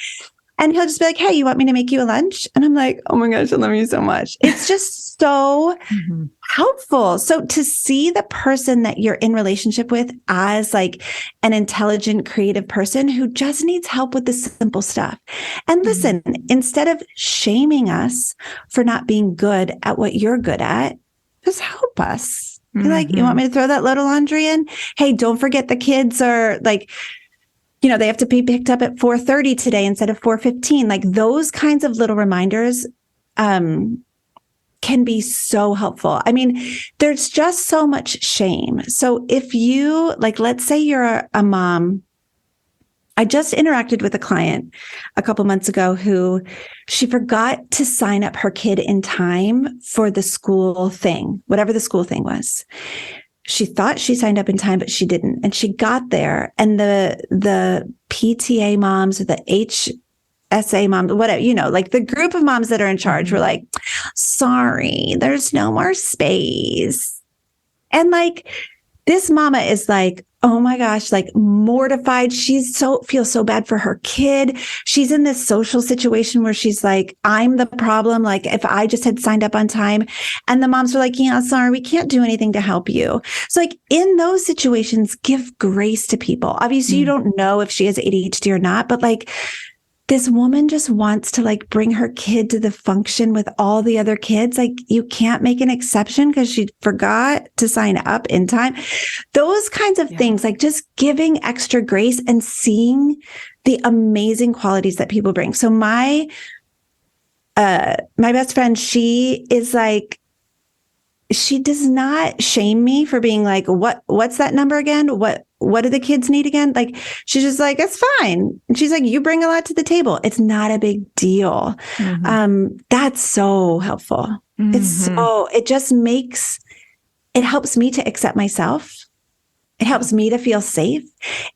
[SPEAKER 3] And he'll just be like, hey, you want me to make you a lunch? And I'm like, oh my gosh, I love you so much. It's just so helpful. So to see the person that you're in relationship with as like an intelligent, creative person who just needs help with the simple stuff. And listen, instead of shaming us for not being good at what you're good at, just help us. Be like, you want me to throw that load of laundry in? Hey, don't forget the kids are like, you know, they have to be picked up at 4:30 today instead of 4:15. Like those kinds of little reminders can be so helpful. I mean, there's just so much shame. So if you, like, let's say you're a mom. I just interacted with a client a couple months ago who she forgot to sign up her kid in time for the school thing, whatever the school thing was. She thought she signed up in time, but she didn't. And she got there and the PTA moms or the HSA moms, whatever, you know, like the group of moms that are in charge were like, sorry, there's no more space. And like, this mama is like, oh my gosh, like mortified. Feels so bad for her kid. She's in this social situation where she's like, I'm the problem. Like if I just had signed up on time. And the moms were like, yeah, sorry, we can't do anything to help you. So like in those situations, give grace to people. Obviously you don't know if she has ADHD or not, but like this woman just wants to like bring her kid to the function with all the other kids. Like you can't make an exception because she forgot to sign up in time. Those kinds of things, like just giving extra grace and seeing the amazing qualities that people bring. So my best friend, she is like, she does not shame me for being like, what's that number again? What do the kids need again? Like, she's just like, it's fine. And she's like, you bring a lot to the table. It's not a big deal. That's so helpful. It just it helps me to accept myself. It helps me to feel safe.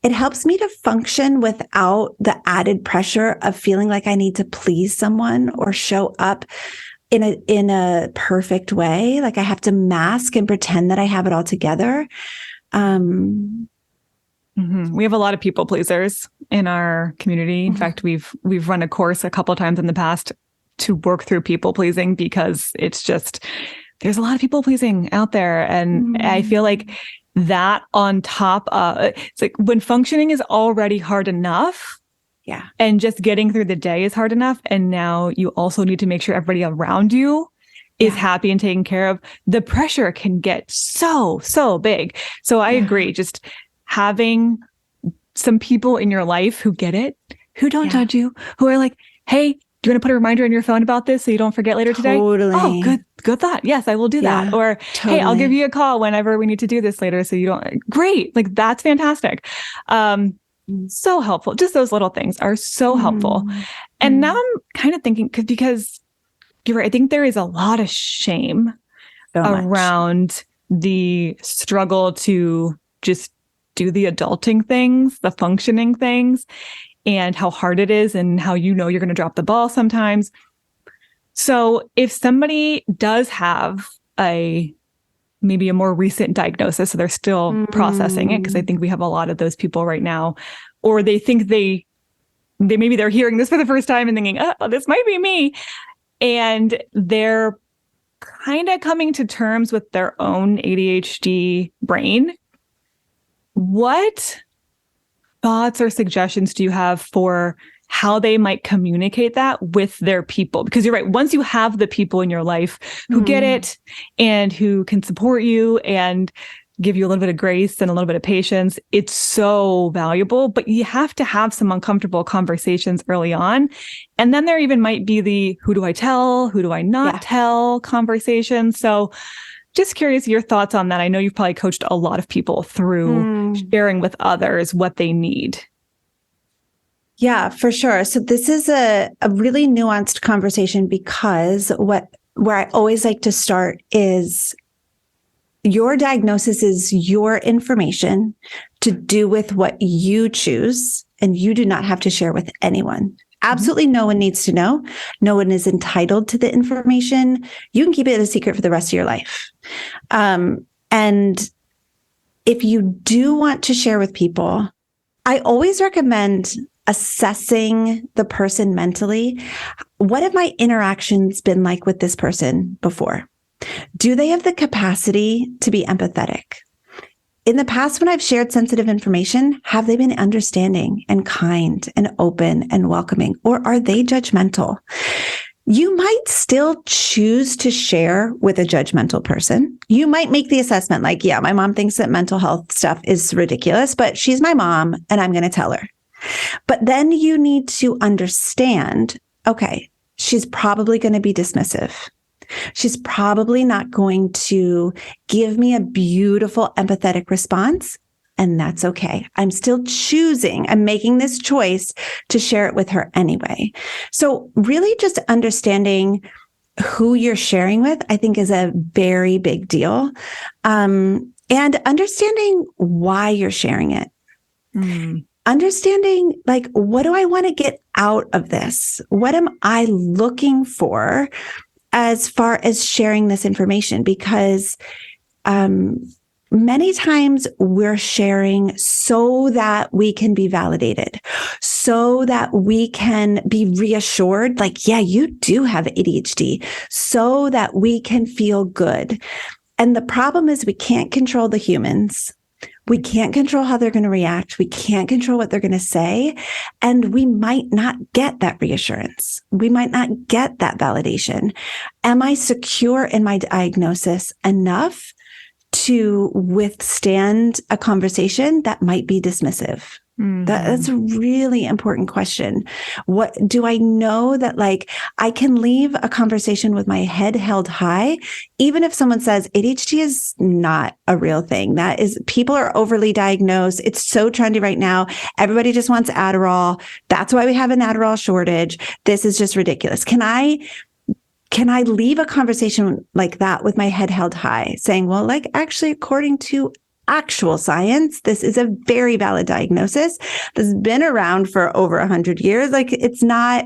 [SPEAKER 3] It helps me to function without the added pressure of feeling like I need to please someone or show up in a perfect way. Like I have to mask and pretend that I have it all together.
[SPEAKER 2] We have a lot of people pleasers in our community. In fact, we've run a course a couple of times in the past to work through people pleasing because it's just, there's a lot of people pleasing out there. And I feel like that on top of, it's like when functioning is already hard enough.
[SPEAKER 3] Yeah. And
[SPEAKER 2] just getting through the day is hard enough. And now you also need to make sure everybody around you is happy and taken care of. The pressure can get so big. So I agree. Just having some people in your life who get it, who don't judge you, who are like, hey, do you want to put a reminder on your phone about this so you don't forget later today? Oh, good thought. Yes, I will do that. Or, hey, I'll give you a call whenever we need to do this later so you don't. Great. Like, that's fantastic. So helpful. Just those little things are so helpful. And now I'm kind of thinking, because you're right, I think there is a lot of shame around the struggle to just do the adulting things, the functioning things, and how hard it is and how you know you're going to drop the ball sometimes. So if somebody does have maybe a more recent diagnosis, so they're still processing it, because I think we have a lot of those people right now, or they think they're hearing this for the first time and thinking, oh, this might be me. And they're kind of coming to terms with their own ADHD brain, what thoughts or suggestions do you have for how they might communicate that with their people? Because you're right. Once you have the people in your life who get it and who can support you and give you a little bit of grace and a little bit of patience, it's so valuable. But you have to have some uncomfortable conversations early on. And then there even might be the who do I tell, who do I not tell conversation. So just curious your thoughts on that. I know you've probably coached a lot of people through sharing with others what they need.
[SPEAKER 3] Yeah, for sure. So this is a really nuanced conversation because where I always like to start is your diagnosis is your information to do with what you choose, and you do not have to share with anyone. Absolutely no one needs to know. No one is entitled to the information. You can keep it a secret for the rest of your life. And if you do want to share with people, I always recommend assessing the person mentally. What have my interactions been like with this person before? Do they have the capacity to be empathetic? In the past, when I've shared sensitive information, have they been understanding and kind and open and welcoming, or are they judgmental? You might still choose to share with a judgmental person. You might make the assessment like, yeah, my mom thinks that mental health stuff is ridiculous, but she's my mom and I'm going to tell her. But then you need to understand, okay, she's probably going to be dismissive. She's probably not going to give me a beautiful, empathetic response. And that's okay. I'm still choosing. I'm making this choice to share it with her anyway. So really just understanding who you're sharing with, I think, is a very big deal. And understanding why you're sharing it. Understanding, like, what do I want to get out of this? What am I looking for as far as sharing this information? Because many times we're sharing so that we can be validated, so that we can be reassured, like, yeah, you do have ADHD, so that we can feel good. And the problem is we can't control the humans. We can't control how they're going to react. We can't control what they're going to say. And we might not get that reassurance. We might not get that validation. Am I secure in my diagnosis enough to withstand a conversation that might be dismissive? That's a really important question. What do I know that, like, I can leave a conversation with my head held high, even if someone says ADHD is not a real thing. That is, people are overly diagnosed. It's so trendy right now. Everybody just wants Adderall. That's why we have an Adderall shortage. This is just ridiculous. Can I leave a conversation like that with my head held high, saying, well, like, actually, according to actual science, this is a very valid diagnosis that's been around for over 100 years. Like, it's not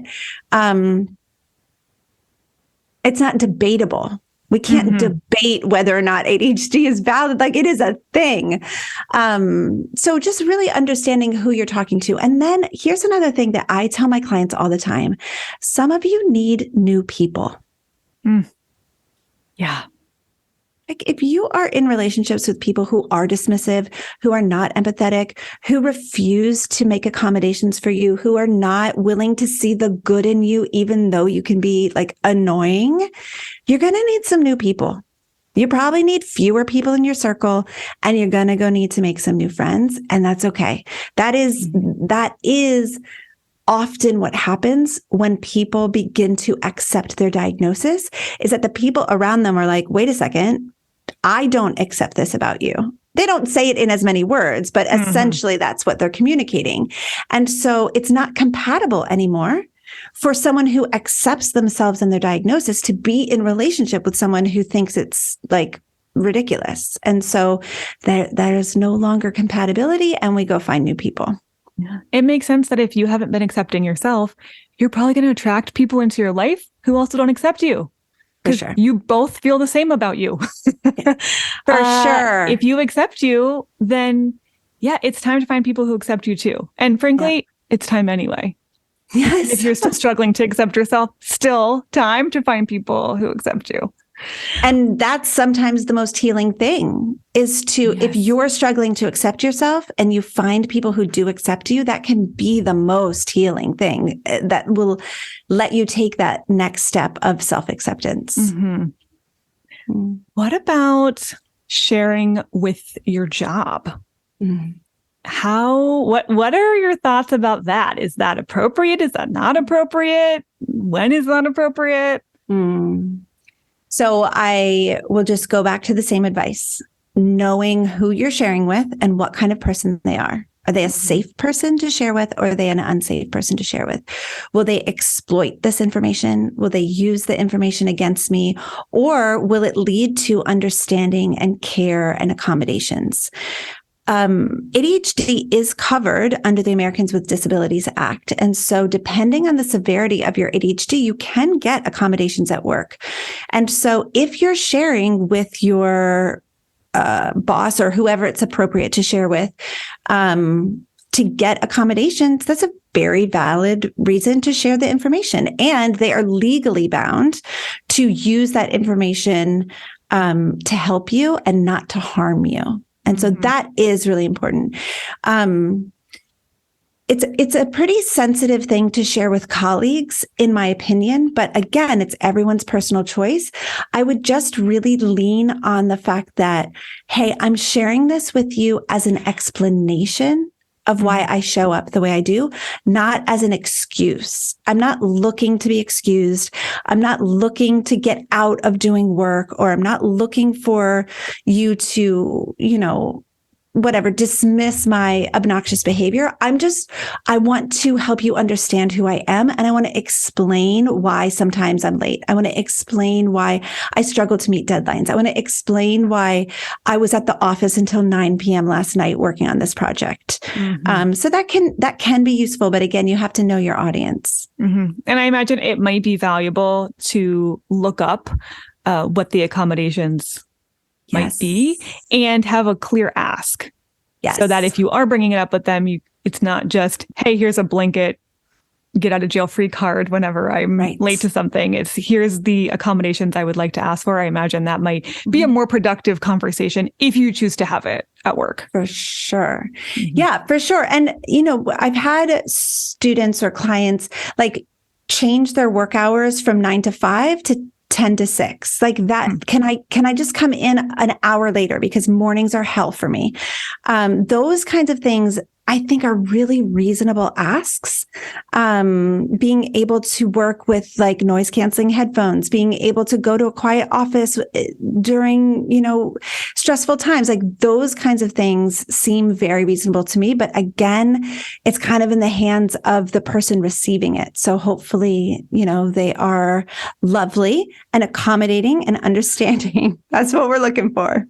[SPEAKER 3] debatable. We can't debate whether or not ADHD is valid. Like, it is a thing. So just really understanding who you're talking to. And then here's another thing that I tell my clients all the time. Some of you need new people.
[SPEAKER 2] Yeah.
[SPEAKER 3] Like, if you are in relationships with people who are dismissive, who are not empathetic, who refuse to make accommodations for you, who are not willing to see the good in you, even though you can be, like, annoying, you're going to need some new people. You probably need fewer people in your circle, and you're going to need to make some new friends. And that's okay. That is often what happens when people begin to accept their diagnosis, is that the people around them are like, wait a second, I don't accept this about you. They don't say it in as many words, but essentially that's what they're communicating. And so it's not compatible anymore for someone who accepts themselves and their diagnosis to be in relationship with someone who thinks it's, like, ridiculous. And so there's no longer compatibility, and we go find new people.
[SPEAKER 2] Yeah. It makes sense that if you haven't been accepting yourself, you're probably going to attract people into your life who also don't accept you. Because you both feel the same about you.
[SPEAKER 3] For sure.
[SPEAKER 2] If you accept you, then yeah, it's time to find people who accept you too. And frankly, it's time anyway.
[SPEAKER 3] Yes.
[SPEAKER 2] If you're still struggling to accept yourself, still time to find people who accept you.
[SPEAKER 3] And that's sometimes the most healing thing is to, if you're struggling to accept yourself and you find people who do accept you, that can be the most healing thing that will let you take that next step of self-acceptance.
[SPEAKER 2] Mm-hmm. What about sharing with your job? What are your thoughts about that? Is that appropriate? Is that not appropriate? When is that appropriate?
[SPEAKER 3] So I will just go back to the same advice, knowing who you're sharing with and what kind of person they are. Are they a safe person to share with, or are they an unsafe person to share with? Will they exploit this information? Will they use the information against me? Or will it lead to understanding and care and accommodations? ADHD is covered under the Americans with Disabilities Act. And so depending on the severity of your ADHD, you can get accommodations at work. And so if you're sharing with your boss or whoever it's appropriate to share with, to get accommodations, that's a very valid reason to share the information. And they are legally bound to use that information to help you and not to harm you. And so that is really important. It's a pretty sensitive thing to share with colleagues, in my opinion. But again, it's everyone's personal choice. I would just really lean on the fact that, hey, I'm sharing this with you as an explanation of why I show up the way I do, not as an excuse. I'm not looking to be excused. I'm not looking to get out of doing work, or I'm not looking for you to, dismiss my obnoxious behavior. I want to help you understand who I am. And I want to explain why sometimes I'm late. I want to explain why I struggle to meet deadlines. I want to explain why I was at the office until 9 p.m. last night working on this project. So that can be useful. But again, you have to know your audience.
[SPEAKER 2] And I imagine it might be valuable to look up what the accommodations might be and have a clear ask. So that if you are bringing it up with them, it's not just, hey, here's a blanket get out of jail free card whenever I'm late to something. It's here's the accommodations I would like to ask for. I imagine that might be a more productive conversation if you choose to have it at work.
[SPEAKER 3] For sure. Yeah, for sure. And, I've had students or clients change their work hours from 9 to 5 to 10 to 6, like that. Can I just come in an hour later because mornings are hell for me? Those kinds of things I think are really reasonable asks. Being able to work with noise canceling headphones, being able to go to a quiet office during, stressful times, those kinds of things seem very reasonable to me. But again, it's kind of in the hands of the person receiving it. So hopefully, they are lovely and accommodating and understanding. That's what we're looking for.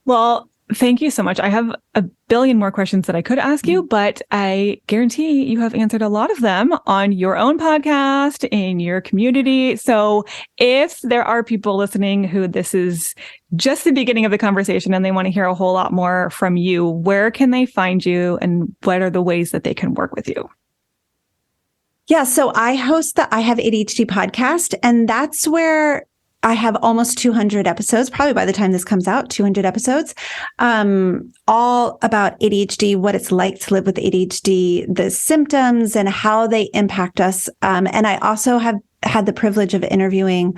[SPEAKER 2] Well, thank you so much. I have a billion more questions that I could ask you, but I guarantee you have answered a lot of them on your own podcast, in your community. So if there are people listening who this is just the beginning of the conversation and they want to hear a whole lot more from you, where can they find you and what are the ways that they can work with you?
[SPEAKER 3] Yeah, so I host the I Have ADHD podcast, and that's where I have almost 200 episodes, probably by the time this comes out, 200 episodes, all about ADHD, what it's like to live with ADHD, the symptoms and how they impact us. And I also have had the privilege of interviewing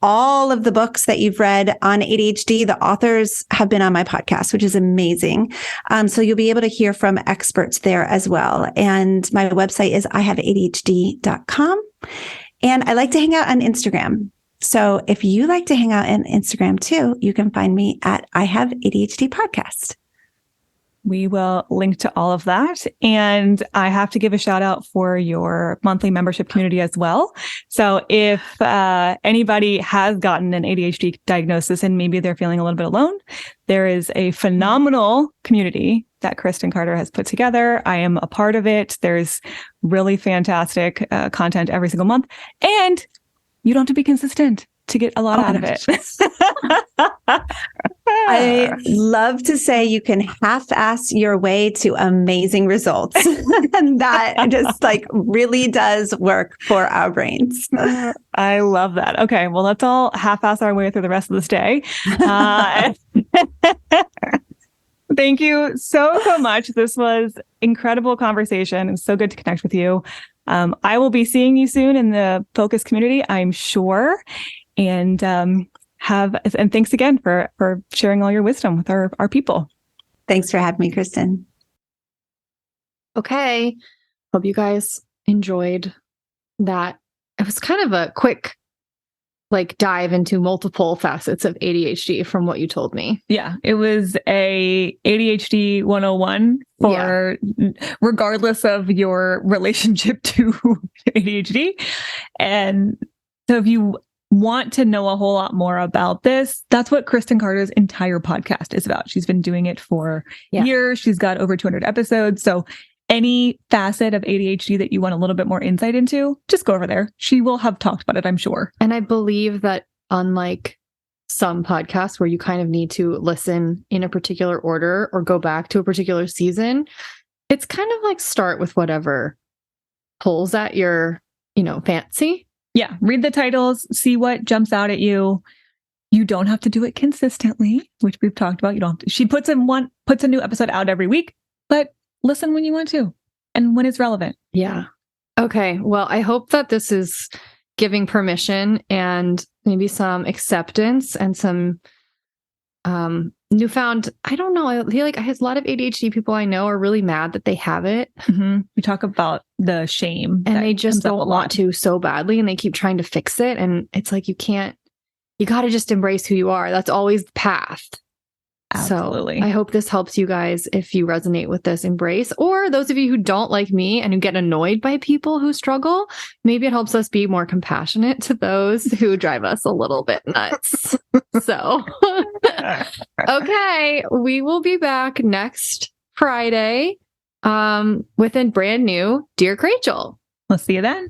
[SPEAKER 3] all of the books that you've read on ADHD. The authors have been on my podcast, which is amazing. So you'll be able to hear from experts there as well. And my website is ihaveadhd.com. And I like to hang out on Instagram. So if you like to hang out on Instagram too, you can find me at I Have ADHD Podcast.
[SPEAKER 2] We will link to all of that. And I have to give a shout out for your monthly membership community as well. So if anybody has gotten an ADHD diagnosis and maybe they're feeling a little bit alone, there is a phenomenal community that Kristen Carder has put together. I am a part of it. There's really fantastic content every single month. And you don't have to be consistent. to get a lot out of it.
[SPEAKER 3] I love to say you can half-ass your way to amazing results. And that just like really does work for our brains.
[SPEAKER 2] I love that. Okay. Well, let's all half-ass our way through the rest of this day. Thank you so much. This was incredible conversation. It's so good to connect with you. I will be seeing you soon in the Focus community, I'm sure. And thanks again for sharing all your wisdom with our people.
[SPEAKER 3] Thanks for having me, Kristen.
[SPEAKER 1] Okay. Hope you guys enjoyed that. It was kind of a quick dive into multiple facets of ADHD from what you told me.
[SPEAKER 2] Yeah, it was a ADHD 101 for regardless of your relationship to ADHD. And so if you want to know a whole lot more about this, that's what Kristen Carder's entire podcast is about. She's been doing it for years. She's got over 200 episodes. So any facet of ADHD that you want a little bit more insight into, just go over there. She will have talked about it, I'm sure.
[SPEAKER 1] And I believe that unlike some podcasts where you kind of need to listen in a particular order or go back to a particular season, it's kind of like start with whatever pulls at your, fancy.
[SPEAKER 2] Yeah. Read the titles, see what jumps out at you. You don't have to do it consistently, which we've talked about. You don't have to. She puts a new episode out every week, but listen when you want to and when it's relevant.
[SPEAKER 1] Yeah. Okay. Well, I hope that this is giving permission and maybe some acceptance and some newfound, I don't know. I feel like a lot of ADHD people I know are really mad that they have it.
[SPEAKER 2] Mm-hmm. We talk about the shame.
[SPEAKER 1] And they just don't want to so badly and they keep trying to fix it. And it's like, you got to just embrace who you are. That's always the path.
[SPEAKER 2] Absolutely.
[SPEAKER 1] So I hope this helps you guys if you resonate with this embrace, or those of you who don't like me and who get annoyed by people who struggle, maybe it helps us be more compassionate to those who drive us a little bit nuts. So, okay, we will be back next Friday with a brand new Dear Rachel.
[SPEAKER 2] We'll see you then.